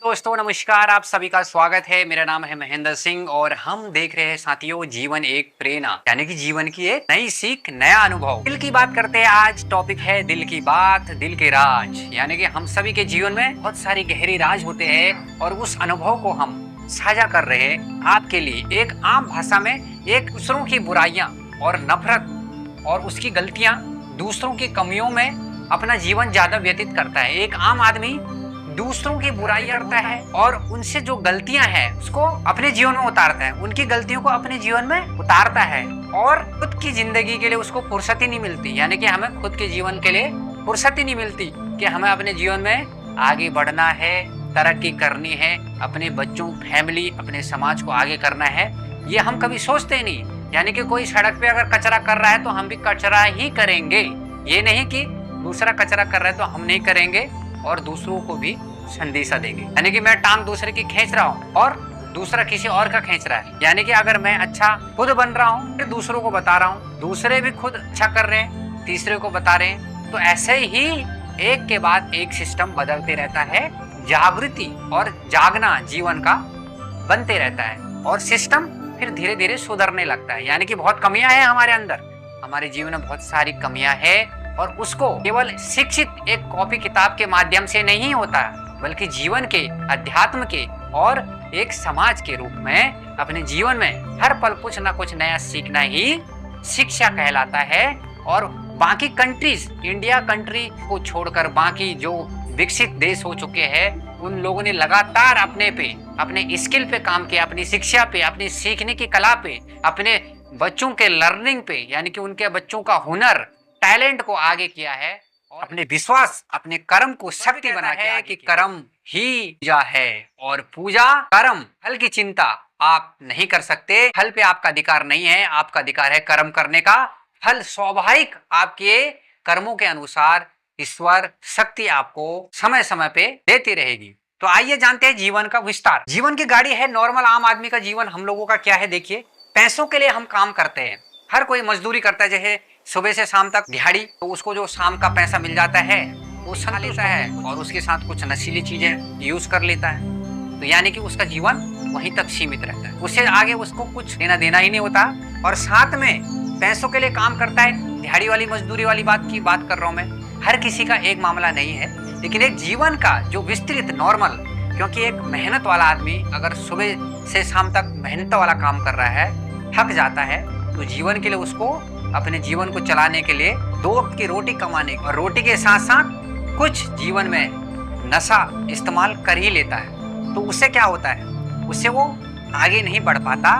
दोस्तों नमस्कार, आप सभी का स्वागत है। मेरा नाम है महेंद्र सिंह और हम देख रहे हैं साथियों जीवन एक प्रेरणा, यानी कि जीवन की एक नई सीख, नया अनुभव। दिल की बात करते हैं। आज टॉपिक है दिल की बात, दिल के राज। यानी कि हम सभी के जीवन में बहुत सारी गहरी राज होते हैं और उस अनुभव को हम साझा कर रहे हैं आपके लिए एक आम भाषा में। एक दूसरों की बुराइयां और नफरत और उसकी गलतियां, दूसरों की कमियों में अपना जीवन ज्यादा व्यतीत करता है। एक आम आदमी दूसरों की बुराई करता है और उनसे जो गलतियां हैं उसको अपने जीवन में उतारता है, उनकी गलतियों को अपने जीवन में उतारता है और खुद की जिंदगी के लिए उसको फुर्सत ही नहीं मिलती। यानी कि हमें खुद के जीवन के लिए फुर्सत ही नहीं मिलती कि हमें अपने जीवन में आगे बढ़ना है, तरक्की करनी है, अपने बच्चों, फैमिली, अपने समाज को आगे करना है। ये हम कभी सोचते नहीं। यानी कि कोई सड़क पे अगर कचरा कर रहा है तो हम भी कचरा ही करेंगे। ये नहीं कि दूसरा कचरा कर रहा है तो हम नहीं करेंगे और दूसरों को भी संदेशा देंगे। यानी कि मैं टांग दूसरे की खींच रहा हूँ और दूसरा किसी और का खींच रहा है। यानी कि अगर मैं अच्छा खुद बन रहा हूँ फिर दूसरों को बता रहा हूँ, दूसरे भी खुद अच्छा कर रहे हैं, तीसरे को बता रहे हैं। तो ऐसे ही एक के बाद एक सिस्टम बदलते रहता है। जागृति और जागना जीवन का बनते रहता है और सिस्टम फिर धीरे धीरे सुधरने लगता है। यानी कि बहुत कमियां हैं हमारे अंदर, हमारे जीवन में बहुत सारी कमियां हैं और उसको केवल शिक्षित एक कॉपी किताब के माध्यम से नहीं होता, बल्कि जीवन के, अध्यात्म के और एक समाज के रूप में अपने जीवन में हर पल कुछ ना कुछ नया सीखना ही शिक्षा कहलाता है। और बाकी कंट्रीज, इंडिया कंट्री को छोड़कर बाकी जो विकसित देश हो चुके हैं, उन लोगों ने लगातार अपने स्किल पे काम किया, अपनी शिक्षा पे, अपनी सीखने की कला पे, अपने बच्चों के लर्निंग पे, यानी कि उनके बच्चों का हुनर, टैलेंट को आगे किया है और अपने विश्वास, अपने कर्म को शक्ति बना है कि कर्म ही पूजा है और पूजा कर्म। फल की चिंता आप नहीं कर सकते, फल पे आपका अधिकार नहीं है। आपका अधिकार है कर्म करने का। फल स्वाभाविक आपके कर्मों के अनुसार ईश्वर शक्ति आपको समय समय पे देती रहेगी। तो आइए जानते हैं जीवन का विस्तार। जीवन की गाड़ी है नॉर्मल आम आदमी का जीवन। हम लोगों का क्या है देखिए, पैसों के लिए हम काम करते हैं। हर कोई मजदूरी करता है, जैसे सुबह से शाम तक दिहाड़ी, तो उसको जो शाम का पैसा मिल जाता है वो खा लेता है और उसके साथ कुछ नशीली चीजें यूज कर लेता है। तो यानी कि उसका जीवन वहीं तक सीमित रहता है, उससे आगे उसको कुछ लेना देना ही नहीं होता। और साथ में पैसों के लिए काम करता है, दिहाड़ी वाली मजदूरी वाली बात कर रहा हूँ मैं। हर किसी का एक मामला नहीं है, लेकिन एक जीवन का जो विस्तृत नॉर्मल, क्योंकि एक मेहनत वाला आदमी अगर सुबह से शाम तक मेहनत वाला काम कर रहा है, थक जाता है, तो जीवन के लिए उसको, अपने जीवन को चलाने के लिए दो वक्त की रोटी कमाने और रोटी के साथ साथ कुछ जीवन में नशा इस्तेमाल कर ही लेता है। तो उससे क्या होता है, उससे वो आगे नहीं बढ़ पाता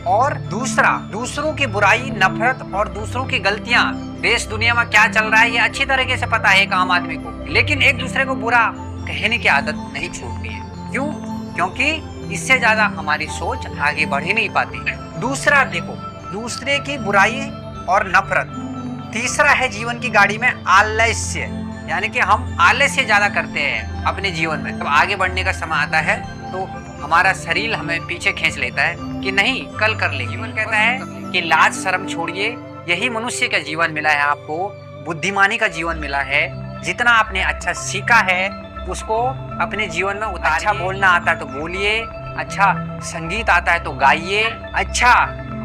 और दूसरों की बुराई, नफरत और दूसरों की गलतियां, देश दुनिया में क्या चल रहा है ये अच्छी तरीके से पता है एक आम आदमी को, लेकिन एक दूसरे को बुरा कहने की आदत नहीं छूटती है। क्यों? क्योंकि इससे ज्यादा हमारी सोच आगे बढ़ ही नहीं पाती। दूसरा देखो, दूसरे की बुराई और नफरत। तीसरा है जीवन की गाड़ी में आलस्य, यानी कि हम आलस्य ज्यादा करते हैं अपने जीवन में। जब आगे बढ़ने का समय आता है तो हमारा शरीर हमें पीछे खींच लेता है कि नहीं, कल कर लेंगे। जीवन कहता है कि लाज शर्म छोड़िए, यही मनुष्य का जीवन मिला है आपको, बुद्धिमानी का जीवन मिला है। जितना आपने अच्छा सीखा है उसको अपने जीवन में उतारिए। अच्छा बोलना आता है तो बोलिए, अच्छा संगीत आता है तो गाइए, अच्छा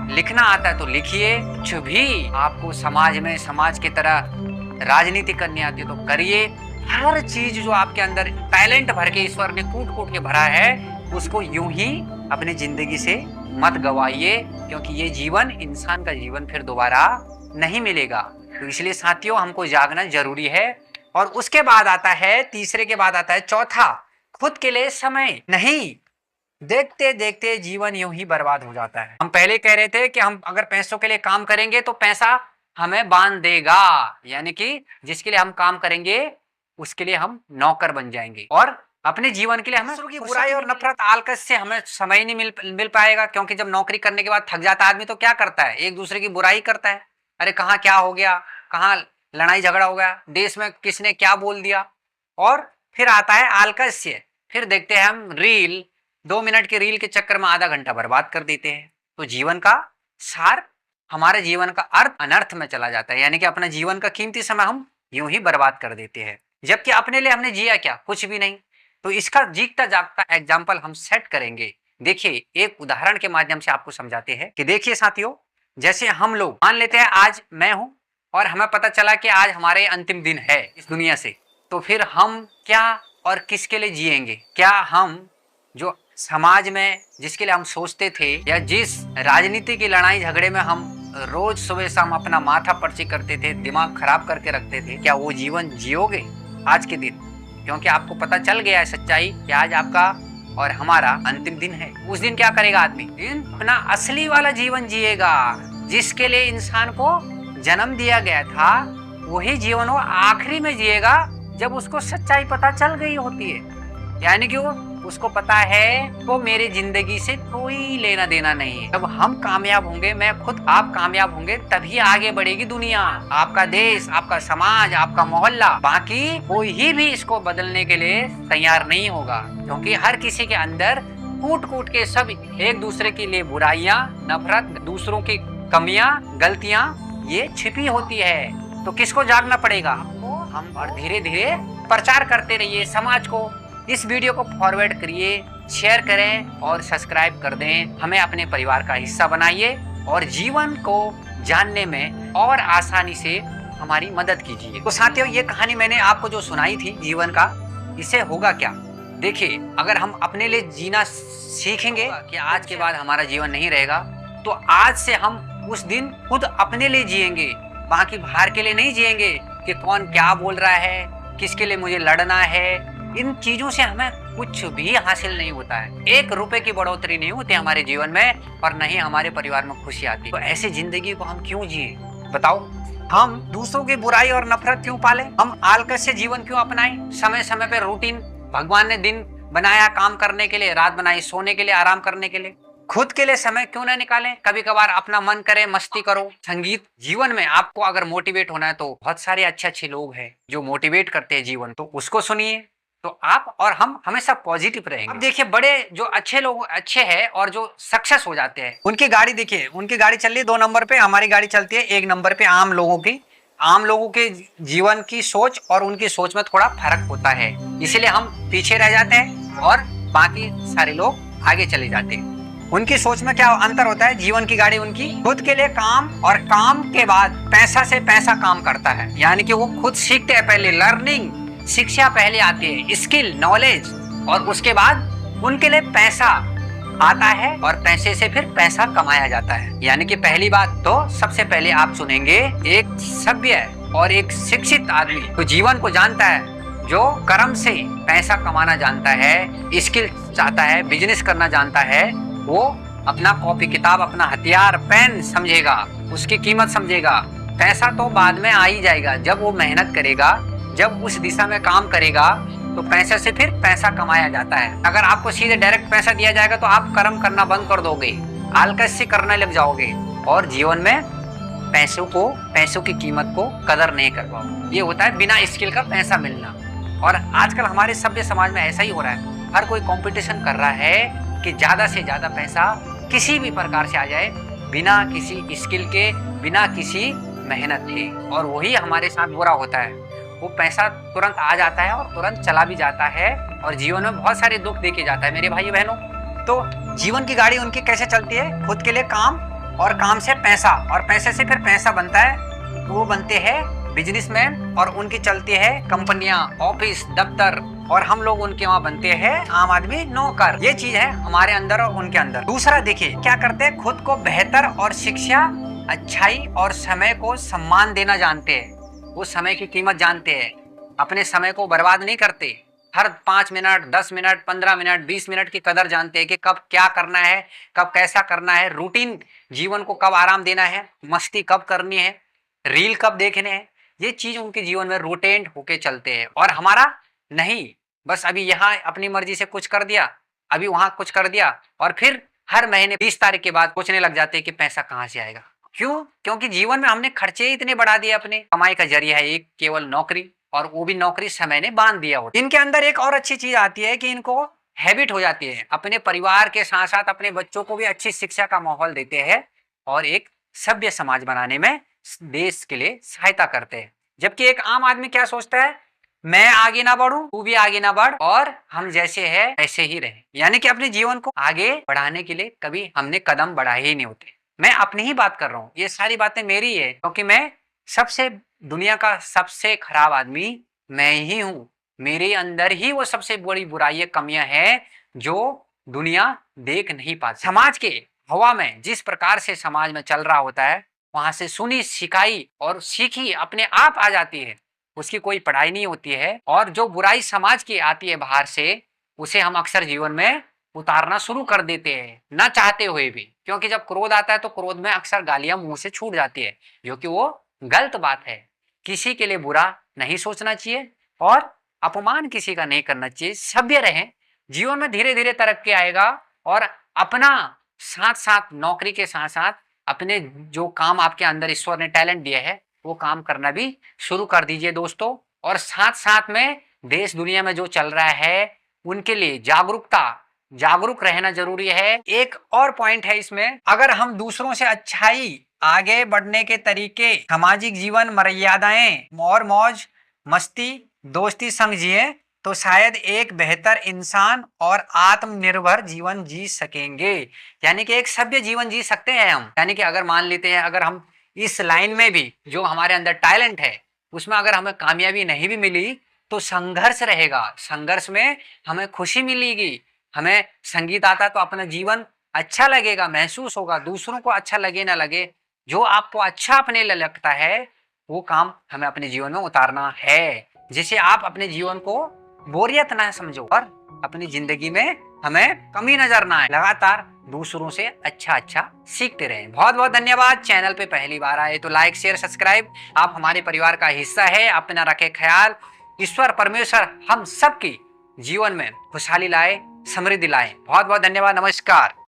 लिखना आता है तो लिखिए। कुछ भी आपको समाज में, समाज की तरह राजनीति करनी आती है तो करिए। हर चीज जो आपके अंदर टैलेंट भर के ईश्वर ने कूट कूट के भरा है, उसको यूं ही अपनी जिंदगी से मत गवाइए, क्योंकि ये जीवन, इंसान का जीवन फिर दोबारा नहीं मिलेगा। तो इसलिए साथियों, हमको जागना जरूरी है। और उसके बाद आता है, तीसरे के बाद आता है चौथा, खुद के लिए समय नहीं। देखते देखते जीवन यूं ही बर्बाद हो जाता है। हम पहले कह रहे थे कि हम अगर पैसों के लिए काम करेंगे तो पैसा हमें बांध देगा, यानी कि जिसके लिए हम काम करेंगे उसके लिए हम नौकर बन जाएंगे और अपने जीवन के लिए हमें दूसरों की बुराई और नफरत, आलकस से हमें समय ही नहीं मिल पाएगा। क्योंकि जब नौकरी करने के बाद थक जाता आदमी तो क्या करता है, एक दूसरे की बुराई करता है। अरे कहाँ क्या हो गया, कहाँ लड़ाई झगड़ा हो गया, देश में किसने क्या बोल दिया। और फिर आता है आलकस्य, फिर देखते हैं हम रील, 2 मिनट की रील के चक्कर में आधा घंटा बर्बाद कर देते हैं। तो जीवन का सार, हमारे जीवन का अर्थ अनर्थ में चला जाता है। यानी कि अपना जीवन का कीमती समय हम यूं ही बर्बाद कर देते हैं, जबकि अपने लिए हमने जिया क्या, कुछ भी नहीं। तो इसका जीता जागता एग्जाम्पल हम सेट करेंगे। देखिए, एक उदाहरण के माध्यम से आपको समझाते हैं कि देखिए साथियों, जैसे हम लोग मान लेते हैं आज मैं हूं और हमें पता चला कि आज हमारे अंतिम दिन है इस दुनिया से, तो फिर हम क्या और किसके लिए जिएंगे? क्या हम जो समाज में जिसके लिए हम सोचते थे, या जिस राजनीति की लड़ाई झगड़े में हम रोज सुबह शाम अपना माथा पर्ची करते थे, दिमाग खराब करके रखते थे, क्या वो जीवन जियोगे आज के दिन? क्योंकि आपको पता चल गया है सच्चाई कि आज आपका और हमारा अंतिम दिन है। उस दिन क्या करेगा आदमी? दिन अपना असली वाला जीवन जिएगा, जिसके लिए इंसान को जन्म दिया गया था। वही जीवन वो आखिरी में जिएगा जब उसको सच्चाई पता चल गई होती है। यानी कि वो उसको पता है वो मेरी जिंदगी से कोई लेना देना नहीं है। जब हम कामयाब होंगे, मैं खुद आप कामयाब होंगे, तभी आगे बढ़ेगी दुनिया, आपका देश, आपका समाज, आपका मोहल्ला। बाकी कोई भी इसको बदलने के लिए तैयार नहीं होगा, क्योंकि हर किसी के अंदर कूट कूट के सब एक दूसरे के लिए बुराइयां, नफरत, दूसरों की कमियां, गलतियां ये छिपी होती है। तो किसको जागना पड़ेगा? हम। और धीरे धीरे प्रचार करते रहिए समाज को। इस वीडियो को फॉरवर्ड करिए, शेयर करें और सब्सक्राइब कर दें। हमें अपने परिवार का हिस्सा बनाइए और जीवन को जानने में और आसानी से हमारी मदद कीजिए। तो साथियों, ये कहानी मैंने आपको जो सुनाई थी जीवन का, इससे होगा क्या? देखिए, अगर हम अपने लिए जीना सीखेंगे कि आज के बाद हमारा जीवन नहीं रहेगा, तो आज से हम उस दिन खुद अपने लिए जिएंगे, बाकी बाहर के लिए नहीं जिएंगे कि कौन क्या बोल रहा है, किसके लिए मुझे लड़ना है। इन चीजों से हमें कुछ भी हासिल नहीं होता है। 1 रुपए की बढ़ोतरी नहीं होती हमारे जीवन में, और नहीं हमारे परिवार में खुशी आती। तो ऐसी जिंदगी को हम क्यों जिए बताओ? हम दूसरों की बुराई और नफरत क्यों पाले? हम आलकस से जीवन क्यों अपनाएं? समय समय पे रूटीन, भगवान ने दिन बनाया काम करने के लिए, रात बनाई सोने के लिए, आराम करने के लिए। खुद के लिए समय क्यों ना निकालें? कभी कभार अपना मन करे, मस्ती करो। संगीत, जीवन में आपको अगर मोटिवेट होना है तो बहुत सारे अच्छे अच्छे लोग हैं जो मोटिवेट करते हैं जीवन, तो उसको सुनिए, तो आप और हम हमेशा पॉजिटिव रहेंगे। अब देखिए, बड़े जो अच्छे लोग अच्छे हैं और जो सक्सेस हो जाते हैं, उनकी गाड़ी देखिए, उनकी गाड़ी चल रही है 2 नंबर पे, हमारी गाड़ी चलती है 1 नंबर पे। आम लोगों के जीवन की सोच और उनकी सोच में थोड़ा फर्क होता है, इसीलिए हम पीछे रह जाते हैं और बाकी सारे लोग आगे चले जाते हैं। उनकी सोच में क्या अंतर होता है? जीवन की गाड़ी उनकी खुद के लिए काम, और काम के बाद पैसा से पैसा काम करता है। यानी कि वो खुद सीखते हैं, पहले लर्निंग, शिक्षा पहले आती है, स्किल, नॉलेज, और उसके बाद उनके लिए पैसा आता है और पैसे से फिर पैसा कमाया जाता है। यानी कि पहली बात तो सबसे पहले आप सुनेंगे, एक सभ्य और एक शिक्षित आदमी तो जीवन को जानता है, जो कर्म से पैसा कमाना जानता है, स्किल चाहता है, बिजनेस करना जानता है, वो अपना कॉपी किताब, अपना हथियार, पेन समझेगा, उसकी कीमत समझेगा। पैसा तो बाद में आ ही जाएगा, जब वो मेहनत करेगा, जब उस दिशा में काम करेगा, तो पैसे से फिर पैसा कमाया जाता है। अगर आपको सीधे डायरेक्ट पैसा दिया जाएगा तो आप कर्म करना बंद कर दोगे, आलकस्य करने लग जाओगे और जीवन में पैसों की कीमत को कदर नहीं कर पाओगे। ये होता है बिना स्किल का पैसा मिलना। और आजकल हमारे सभ्य समाज में ऐसा ही हो रहा है, हर कोई कंपटीशन कर रहा है कि ज्यादा से ज्यादा पैसा किसी भी प्रकार से आ जाए, बिना किसी स्किल के, बिना किसी मेहनत के। और वही हमारे साथ बुरा होता है, वो पैसा तुरंत आ जाता है और तुरंत चला भी जाता है और जीवन में बहुत सारे दुख देके जाता है मेरे भाई बहनों। तो जीवन की गाड़ी उनकी कैसे चलती है? खुद के लिए काम, और काम से पैसा, और पैसे से फिर पैसा बनता है, तो वो बनते हैं बिजनेसमैन, और उनकी चलती है कंपनियां, ऑफिस, दफ्तर, और हम लोग उनके वहाँ बनते हैं आम आदमी, नौकर। ये चीज है हमारे अंदर और उनके अंदर। दूसरा देखिए क्या करते हैं, खुद को बेहतर और शिक्षा, अच्छाई और समय को सम्मान देना जानते हैं। वो समय की कीमत जानते हैं, अपने समय को बर्बाद नहीं करते। हर 5 मिनट, 10 मिनट, 15 मिनट, 20 मिनट की कदर जानते हैं कि कब क्या करना है, कब कैसा करना है, रूटीन जीवन को कब आराम देना है, मस्ती कब करनी है, रील कब देखने हैं। ये चीज उनके जीवन में रोटेट होके चलते हैं। और हमारा नहीं, बस अभी यहाँ अपनी मर्जी से कुछ कर दिया, अभी वहां कुछ कर दिया, और फिर हर महीने 20 तारीख के बाद सोचने लग जाते हैं कि पैसा कहाँ से आएगा। क्यों? क्योंकि जीवन में हमने खर्चे इतने बढ़ा दिए। अपने कमाई का जरिया है एक केवल नौकरी, और वो भी नौकरी समय ने बांध दिया होता। इनके अंदर एक और अच्छी चीज आती है कि इनको हैबिट हो जाती है, अपने परिवार के साथ साथ अपने बच्चों को भी अच्छी शिक्षा का माहौल देते हैं और एक सभ्य समाज बनाने में देश के लिए सहायता करते हैं। जबकि एक आम आदमी क्या सोचता है, मैं आगे ना बढ़ूं, तू भी आगे ना बढ़, और हम जैसे है ऐसे ही रहे। यानी कि अपने जीवन को आगे बढ़ाने के लिए कभी हमने कदम बढ़ाए ही नहीं होते। मैं अपनी ही बात कर रहा हूँ, ये सारी बातें मेरी है, क्योंकि मैं सबसे दुनिया का सबसे खराब आदमी मैं ही हूँ। मेरे अंदर ही वो सबसे बड़ी बुराई कमियां हैं जो दुनिया देख नहीं पाती। समाज के हवा में जिस प्रकार से समाज में चल रहा होता है, वहां से सुनी सिखाई और सीखी अपने आप आ जाती है, उसकी कोई पढ़ाई नहीं होती है। और जो बुराई समाज की आती है बाहर से, उसे हम अक्सर जीवन में उतारना शुरू कर देते हैं, ना चाहते हुए भी। क्योंकि जब क्रोध आता है तो क्रोध में अक्सर गालियां मुंह से छूट जाती है, जो कि वो गलत बात है। किसी के लिए बुरा नहीं सोचना चाहिए और अपमान किसी का नहीं करना चाहिए। सभ्य रहें, जीवन में धीरे धीरे तरक्की आएगा। और अपना साथ साथ नौकरी के साथ साथ अपने जो काम आपके अंदर ईश्वर ने टैलेंट दिया है, वो काम करना भी शुरू कर दीजिए दोस्तों। और साथ साथ में देश दुनिया में जो चल रहा है उनके लिए जागरूक रहना जरूरी है। एक और पॉइंट है इसमें, अगर हम दूसरों से अच्छाई, आगे बढ़ने के तरीके, सामाजिक जीवन मर्यादाएं और मौज मस्ती दोस्ती संग जिए, तो शायद एक बेहतर इंसान और आत्मनिर्भर जीवन जी सकेंगे। यानी कि एक सभ्य जीवन जी सकते हैं हम। यानी कि अगर मान लेते हैं, अगर हम इस लाइन में भी जो हमारे अंदर टैलेंट है उसमें अगर हमें कामयाबी नहीं भी मिली, तो संघर्ष रहेगा, संघर्ष में हमें खुशी मिलेगी। हमें संगीत आता तो अपना जीवन अच्छा लगेगा, महसूस होगा। दूसरों को अच्छा लगे ना लगे, जो आपको अच्छा अपने लिए लगता है वो काम हमें अपने जीवन में उतारना है, जिसे आप अपने जीवन को बोरियत ना समझो और अपनी जिंदगी में हमें कमी नजर ना आए। लगातार दूसरों से अच्छा अच्छा सीखते रहें। बहुत बहुत धन्यवाद। चैनल पे पहली बार आए तो लाइक शेयर सब्सक्राइब। आप हमारे परिवार का हिस्सा है। अपना रखे ख्याल। ईश्वर परमेश्वर हम सबकी जीवन में खुशहाली लाए, समृद्धि लाए। बहुत बहुत धन्यवाद। नमस्कार।